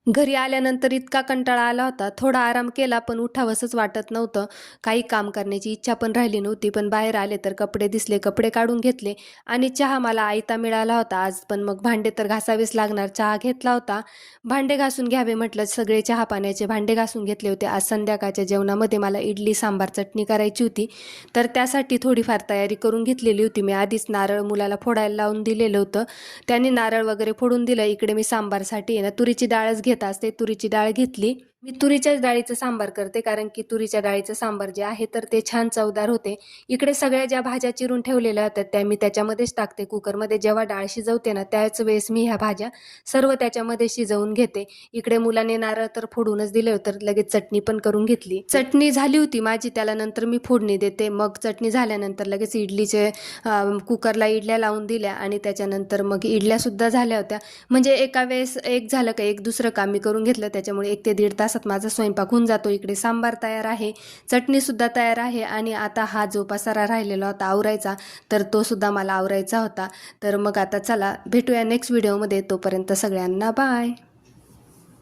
घरी आल्यानंतर इतका कंटाळा आला होता. थोडा आराम केला पण उठावसंच वाटत नव्हतं. काही काम करण्याची इच्छा पण राहिली नव्हती. पण बाहेर आले तर कपडे दिसले, कपडे काढून घेतले आणि चहा मला आयता मिळाला होता आज. पण मग भांडे तर घासावेच लागणार. चहा घेतला होता. भांडे घासून घ्यावे म्हटलं. सगळे चहा-पाण्याचे भांडे घासून घेतले होते. आज संध्याकाळच्या जेवणामध्ये मला इडली, सांबार, चटणी करायची होती. तर त्यासाठी थोडीफार तयारी करून घेतलेली होती. मी आधीच नारळ मुलाला फोडायला लावून दिलेलं होतं. त्याने नारळ वगैरे फोडून दिलं. इकडे मी सांबारसाठी आहे ना तुरीची डाळच घेत असते. तुरीची डाळ घेतली. मी तुरीच्याच डाळीचं सांबार करते कारण की तुरीच्या डाळीचं सांबार जे आहे तर ते छान चवदार होते. इकडे सगळ्या ज्या भाज्या चिरून ठेवलेल्या होत्या त्या मी त्याच्यामध्येच टाकते कुकरमध्ये. जेव्हा डाळ शिजवते ना त्याच वेळेस मी ह्या भाज्या सर्व त्याच्यामध्ये शिजवून घेते. इकडे मुलाने नारळ तर फोडूनच दिले होते, लगेच चटणी पण करून घेतली. चटणी झाली होती माझी, त्याला नंतर मी फोडणी देते. मग चटणी झाल्यानंतर लगेच इडलीचे कुकरला इडल्या लावून दिल्या आणि त्याच्यानंतर मग इडल्या सुद्धा झाल्या होत्या. म्हणजे एका वेळेस एक झालं का एक दुसरं काम मी करून घेतलं. त्याच्यामुळे 1 ते 1.5 तासात माझा स्वयंपाक होऊन जातो. इकडे सांबार तयार आहे, चटणीसुद्धा तयार आहे आणि आता हा जो पसारा राहिलेला होता आवरायचा तर तो सुद्धा मला आवरायचा होता. तर मग आता चला भेटूया नेक्स्ट व्हिडिओमध्ये. तोपर्यंत सगळ्यांना बाय.